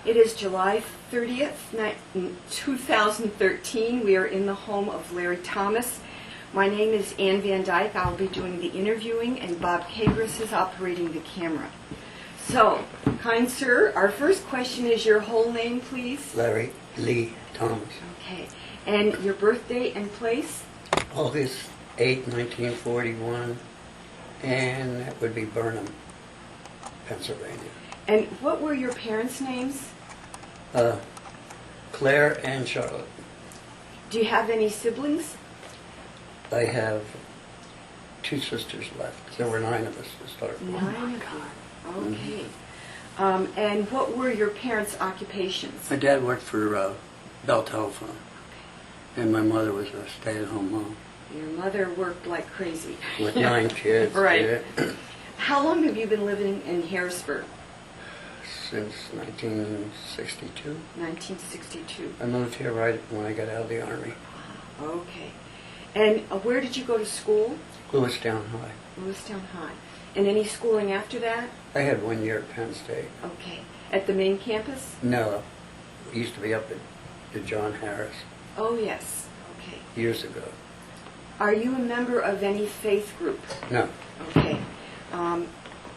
It is July 30th, 2013. We are in the home of Larry Thomas. My name is Ann Van Dyke. I'll be doing the interviewing, and Bob Kagris is operating the camera. So, kind sir, our first question is your whole name, please. Larry Lee Thomas. Okay. And your birthday and place? August 8, 1941, and that would be Burnham, Pennsylvania. And what were your parents' names? Claire and Charlotte. Do you have any siblings? I have 2 sisters left. There were 9 of us to start with. 9 of you. Okay. And what were your parents' occupations? My dad worked for Bell Telephone, and my mother was a stay-at-home mom. Your mother worked like crazy. With 9 kids. Right. How long have you been living in Harrisburg? Since 1962. 1962. I moved here right when I got out of the Army. Okay. And where did you go to school? Lewistown High. Lewistown High. And any schooling after that? I had 1 year at Penn State. Okay. At the main campus? No. It used to be up at the John Harris. Oh, yes. Okay. Years ago. Are you a member of any faith group? No. Okay.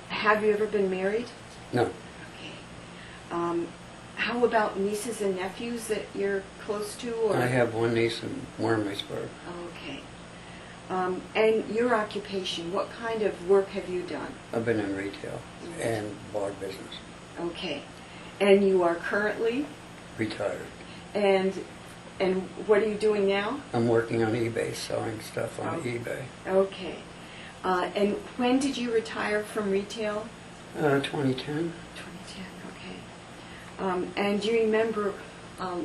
Have you ever been married? No. Okay. How about nieces and nephews that you're close to? Or? I have 1 niece in Wormleysburg. Okay. And your occupation, what kind of work have you done? I've been in retail and bar business. Okay. And you are currently? Retired. And what are you doing now? I'm working on eBay, selling stuff on eBay. Okay. And when did you retire from retail? 2010. 2010, okay. And do you remember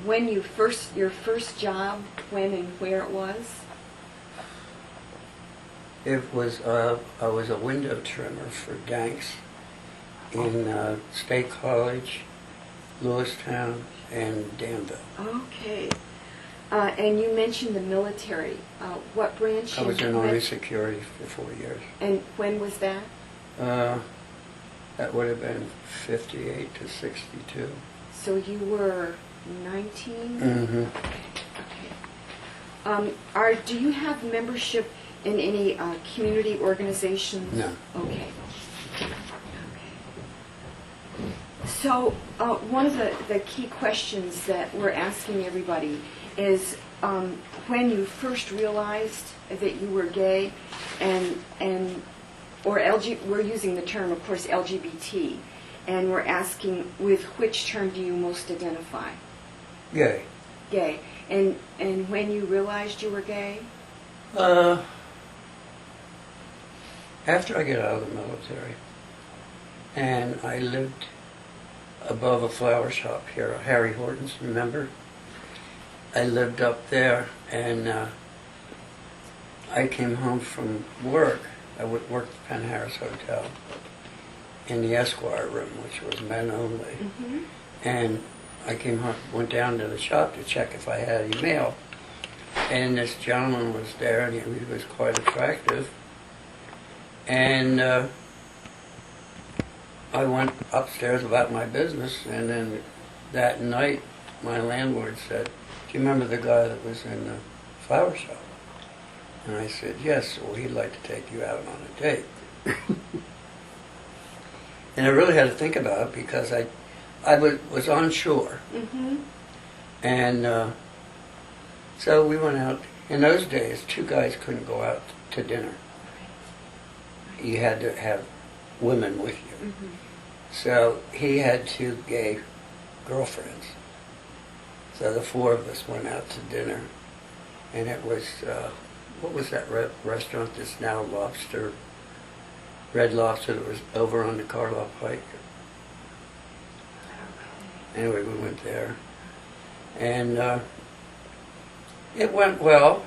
when your first job, when and where it was? It was, I was a window trimmer for Danks in State College, Lewistown, and Danville. Okay. And you mentioned the military. What branch? I was in Army Security for 4 years. And when was that? That would have been 58 to 62. So you were 19? Mm-hmm. Okay. Do you have membership in any community organizations? No. Okay. So one of the key questions that we're asking everybody is when you first realized that you were gay we're using the term, of course, LGBT, and we're asking with which term do you most identify? Gay. Gay. And when you realized you were gay? After I got out of the military, and I lived above a flower shop here, Harry Horton's, remember? I lived up there, and I came home from work. I worked at the Penn Harris Hotel in the Esquire room, which was men only. Mm-hmm. And I came home, went down to the shop to check if I had any mail. And this gentleman was there, and he was quite attractive. And I went upstairs about my business, and then that night my landlord said, "Do you remember the guy that was in the flower shop?" And I said, "Yes, well, he'd like to take you out on a date." And I really had to think about it because I was on shore. Mm-hmm. And so we went out. In those days, 2 guys couldn't go out to dinner. You had to have women with you. Mm-hmm. So he had 2 gay girlfriends. So the 4 of us went out to dinner. And it was, what was that restaurant that's now Lobster? Red Lobster that was over on the Carlisle Pike. Anyway, we went there. And it went well.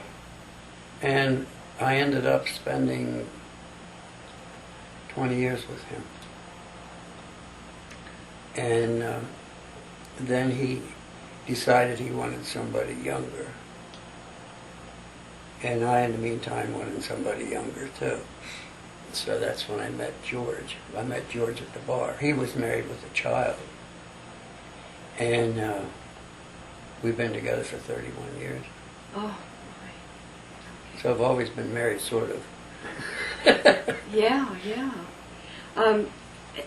And I ended up spending 20 years with him. And then he decided he wanted somebody younger. And I, in the meantime, wanted somebody younger, too. So that's when I met George. I met George at the bar. He was married with a child. And we've been together for 31 years. Oh, my. So I've always been married, sort of. Yeah, yeah.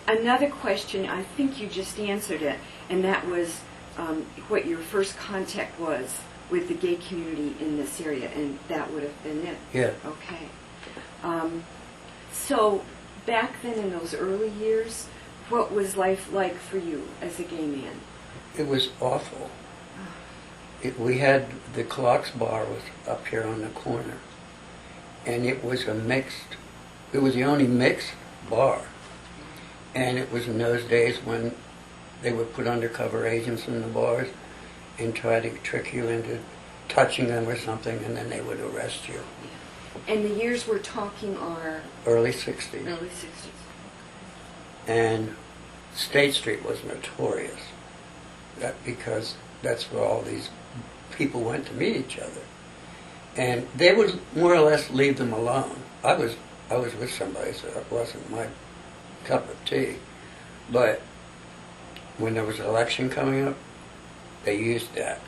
Another question, I think you just answered it, and that was what your first contact was with the gay community in this area, and that would have been it. Yeah. Okay. So back then in those early years, what was life like for you as a gay man? It was awful. We had the Clocks Bar was up here on the corner, and it was it was the only mixed bar. And it was in those days when they would put undercover agents in the bars and try to trick you into touching them or something, and then they would arrest you. And the years we're talking are? Early 60s. Early 60s. And State Street was notorious, because that's where all these people went to meet each other. And they would more or less leave them alone. I was with somebody, so it wasn't my cup of tea. But when there was an election coming up, they used that.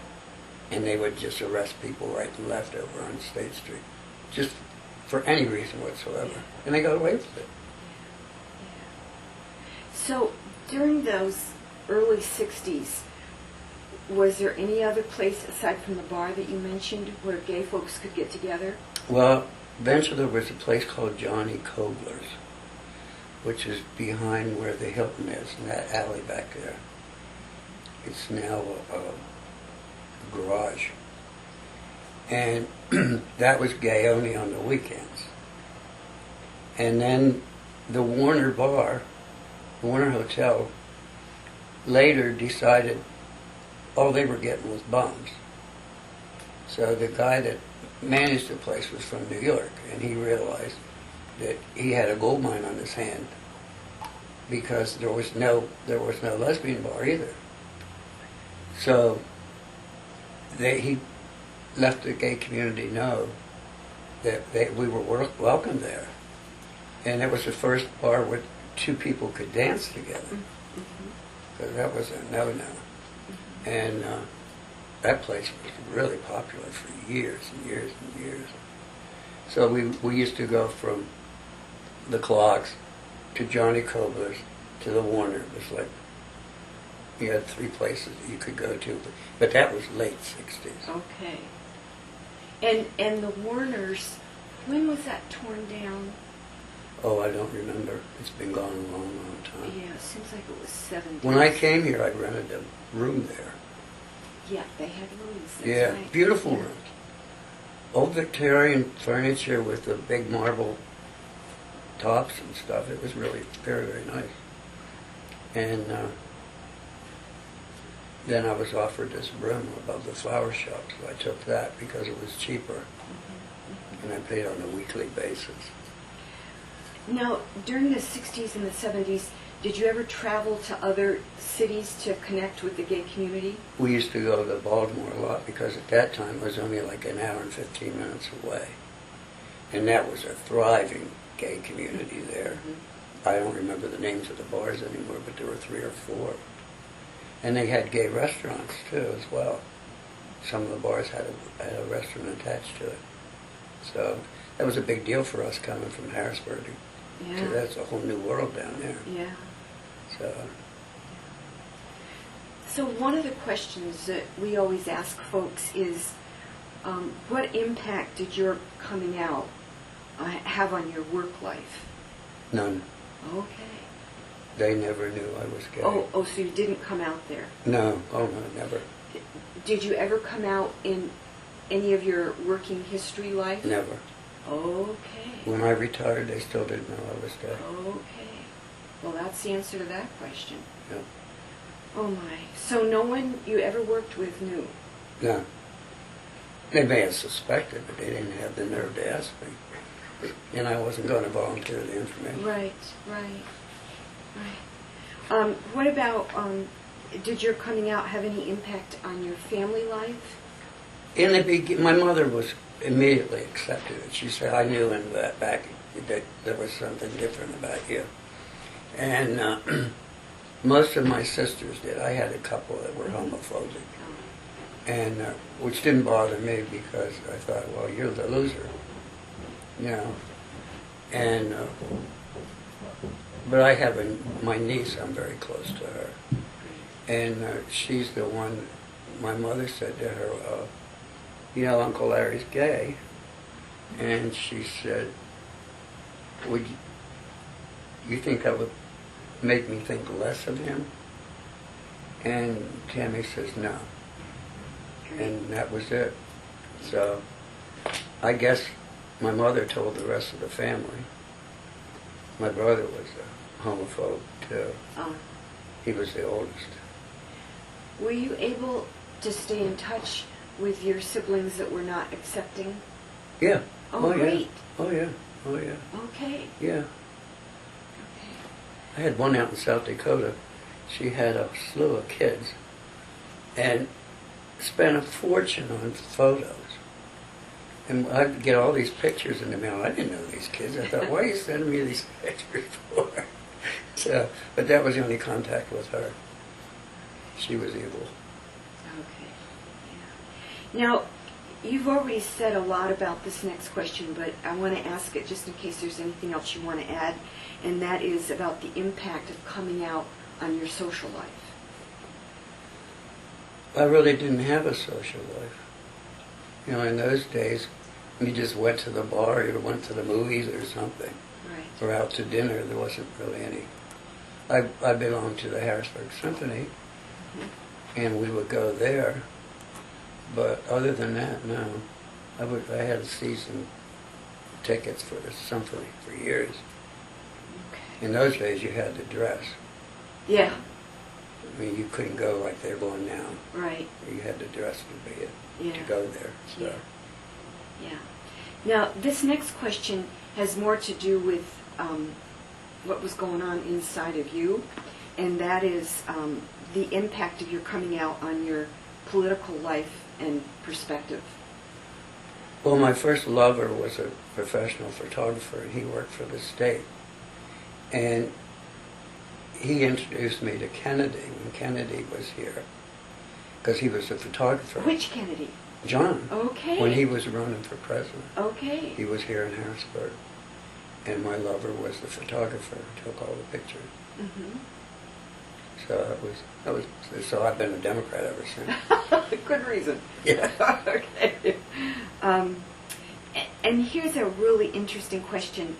And they would just arrest people right and left over on State Street, just for any reason whatsoever. And they got away with it. So during those early 60s, was there any other place aside from the bar that you mentioned where gay folks could get together? Well, eventually there was a place called Johnny Kobler's, which is behind where the Hilton is, in that alley back there. It's now a garage. And that was gay only on the weekends. And then the Warner Bar, Warner Hotel, later decided all they were getting was bums. So the guy that managed the place was from New York, and he realized that he had a gold mine on his hand, because there was no lesbian bar either. So he let the gay community know that we were welcome there, and it was the first bar where two people could dance together. So that was a no-no. And that place was really popular for years and years and years. So we used to go from the Clocks to Johnny Kobler's to the Warner. It was like you had three places that you could go to. But that was late 60s. Okay. And the Warners, when was that torn down? Oh, I don't remember. It's been gone a long, long time. Yeah, it seems like it was 70s. When I came here, I rented a room there. Yeah, they had rooms. That's Yeah, right. beautiful Yeah. rooms. Old Victorian furniture with the big marble tops and stuff. It was really very, very nice. And then I was offered this room above the flower shop, so I took that because it was cheaper. And I paid on a weekly basis. Now, during the 60s and the 70s, did you ever travel to other cities to connect with the gay community? We used to go to Baltimore a lot because at that time it was only like an hour and 15 minutes away. And that was a thriving gay community there. I don't remember the names of the bars anymore, but there were 3 or 4. And they had gay restaurants too as well. Some of the bars had a restaurant attached to it. So that was a big deal for us coming from Harrisburg. Yeah. That's a whole new world down there. Yeah. So one of the questions that we always ask folks is, what impact did your coming out have on your work life? none. Okay. They never knew I was gay. Oh, so you didn't come out there. No, never. Did you ever come out in any of your working history life? Never. Okay. When I retired, they still didn't know I was gay. Okay. Well, that's the answer to that question. Yeah. Oh my. So no one you ever worked with knew? No. They may have suspected, but they didn't have the nerve to ask me. And I wasn't going to volunteer the information. Right. What about, did your coming out have any impact on your family life? In the beginning, my mother was immediately accepted it. She said, I knew in that back that there was something different about you. And Most of my sisters did. I had a couple that were homophobic, and which didn't bother me because I thought, well, you're the loser, you know. And but I have my niece. I'm very close to her, and she's the one. My mother said to her, "You know, Uncle Larry's gay," and she said, "Would you think that would make me think less of him?" And Tammy says, "No," and that was it. So I guess my mother told the rest of the family. My brother was a homophobe too. He was the oldest. Were you able to stay in touch with your siblings that were not accepting? Yeah. Oh, great. Yeah. Oh yeah. Oh yeah. Okay. Yeah. Okay. I had one out in South Dakota. She had a slew of kids and spent a fortune on photos. And I'd get all these pictures in the mail. I didn't know these kids. I thought, why are you sending me these pictures for? So, but that was the only contact with her. She was evil. Okay. Yeah. Now, you've already said a lot about this next question, but I want to ask it just in case there's anything else you want to add, and that is about the impact of coming out on your social life. I really didn't have a social life. You know, in those days, you just went to the bar, or went to the movies or something, Right. or out to dinner. There wasn't really any. I belonged to the Harrisburg Symphony, and we would go there. But other than that, no. I had season tickets for the symphony for years. Okay. In those days, you had to dress. Yeah. I mean, you couldn't go like they're going now. Right. You had to dress to be it, Yeah. to go there. So. Yeah. Yeah. Now, this next question has more to do with what was going on inside of you, and that is the impact of your coming out on your political life and perspective. Well, my first lover was a professional photographer, and he worked for the state. And he introduced me to Kennedy when Kennedy was here, because he was a photographer. Which Kennedy? John. Okay. When he was running for president. Okay. He was here in Harrisburg. And my lover was the photographer who took all the pictures. Mm-hmm. So so I've been a Democrat ever since. Good reason. Yeah. Okay. And here's a really interesting question.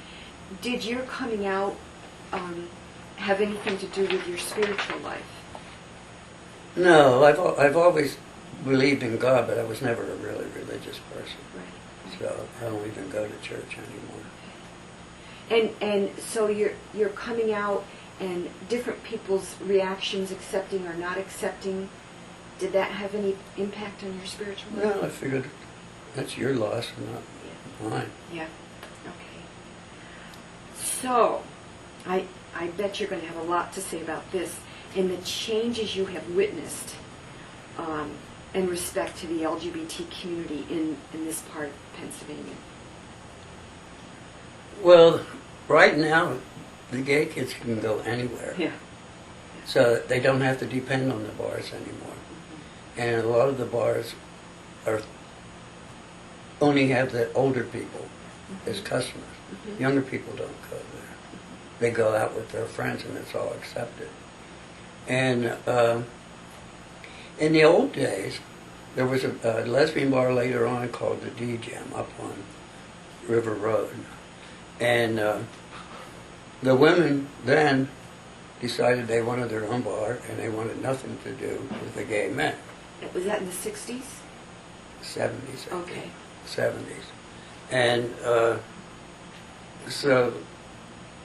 Did your coming out have anything to do with your spiritual life? No, I've always believed in God, but I was never a really religious person. Right. So I don't even go to church anymore. And so you're coming out, and different people's reactions, accepting or not accepting, did that have any impact on your spiritual life? No, I figured that's your loss, not mine. Yeah. Okay. So, I bet you're going to have a lot to say about this and the changes you have witnessed in respect to the LGBT community in this part of Pennsylvania. Well, right now, the gay kids can go anywhere. Yeah. So they don't have to depend on the bars anymore. And a lot of the bars only have the older people as customers. Younger people don't go there. They go out with their friends and it's all accepted. And in the old days, there was a lesbian bar later on called the D-Jam up on River Road. And the women then decided they wanted their own bar and they wanted nothing to do with the gay men. Was that in the 60s? 70s. Okay. 70s. And so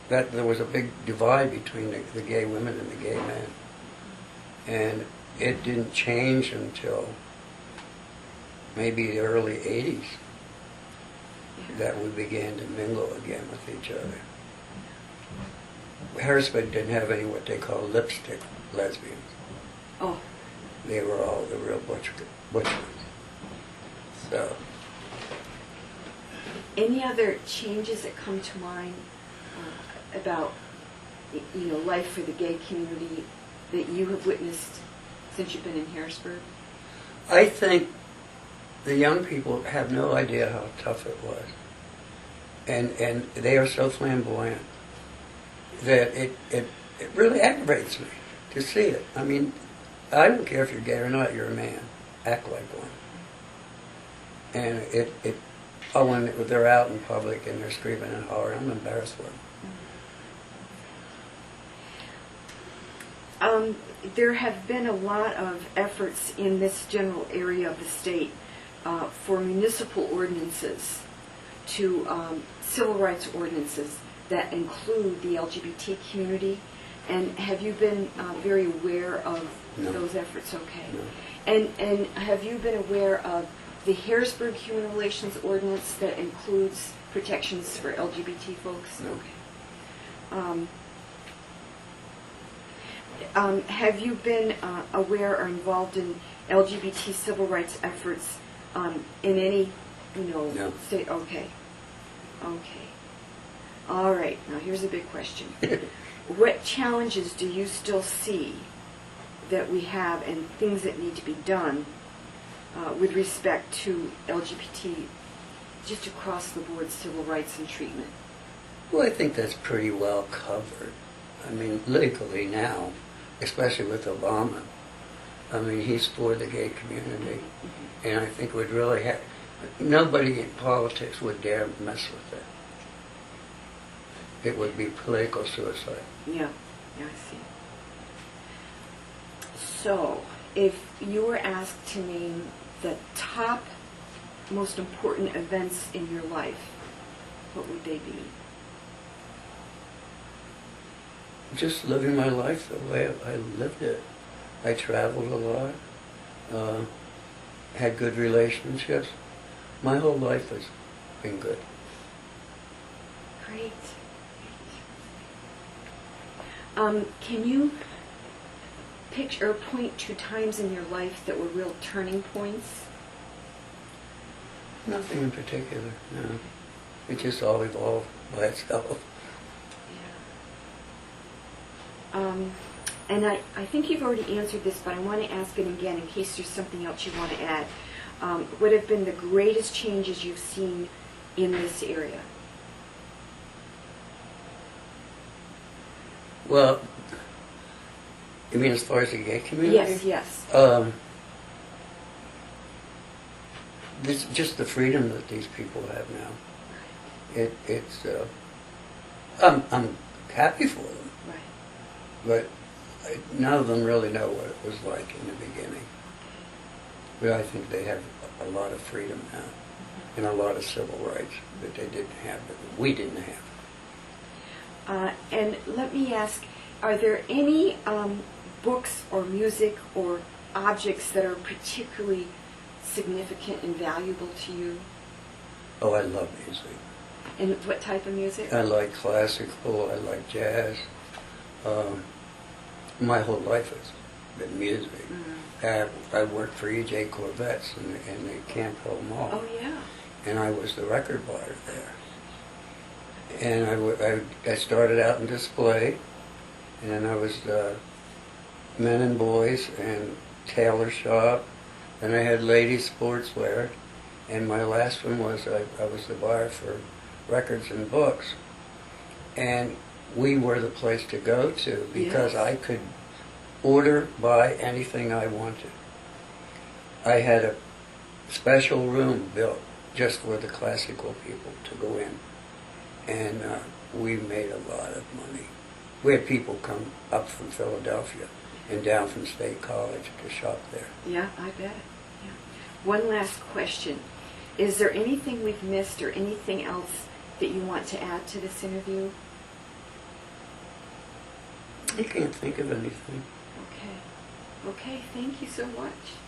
that there was a big divide between the gay women and the gay men. And it didn't change until maybe the early 80s that we began to mingle again with each other. Harrisburg didn't have any what they call lipstick lesbians. Oh. They were all the real butch ones. So. Any other changes that come to mind about, life for the gay community that you have witnessed since you've been in Harrisburg? I think the young people have no idea how tough it was. And they are so flamboyant that it really aggravates me to see it. I mean, I don't care if you're gay or not, you're a man. Act like one. And when they're out in public and they're screaming and hollering, I'm embarrassed for them. There have been a lot of efforts in this general area of the state for municipal ordinances to civil rights ordinances that include the LGBT community. And have you been very aware of those efforts? Okay. No. And have you been aware of the Harrisburg Human Relations Ordinance that includes protections for LGBT folks? No. Okay. Have you been aware or involved in LGBT civil rights efforts in any, No. state? Okay. Okay. All right. Now here's a big question. What challenges do you still see that we have and things that need to be done with respect to LGBT, just across the board civil rights and treatment? Well, I think that's pretty well covered. I mean, legally now, especially with Obama, I mean, he's for the gay community. Mm-hmm. And I think would really have, nobody in politics would dare mess with it. It would be political suicide. Yeah, I see. So, if you were asked to name the top most important events in your life, what would they be? Just living my life the way I lived it. I traveled a lot, had good relationships. My whole life has been good. Great. Can you picture or point to times in your life that were real turning points? Nothing in particular, no. It just all evolved by itself. Yeah. And I think you've already answered this, but I want to ask it again in case there's something else you want to add. What have been the greatest changes you've seen in this area? Well, you mean as far as the gay community? Yes. This just the freedom that these people have now. It's I'm happy for them, Right. but none of them really know what it was like in the beginning. But I think they have a lot of freedom now and a lot of civil rights that they didn't have, that we didn't have. And let me ask, are there any books or music or objects that are particularly significant and valuable to you? Oh, I love music. And what type of music? I like classical, I like jazz. My whole life has been music. Mm-hmm. I worked for E.J. Corvettes in the Camp Hill Mall. Oh, yeah. And I was the record buyer there. And I started out in display, and I was men and boys and tailor shop, and I had ladies sportswear, and my last one was I was the buyer for records and books. And we were the place to go to because Yes. I could order, buy anything I wanted. I had a special room built just for the classical people to go in. And we made a lot of money. We had people come up from Philadelphia and down from State College to shop there. Yeah, I bet. Yeah. One last question. Is there anything we've missed or anything else that you want to add to this interview? I can't think of anything. Okay. Okay, thank you so much.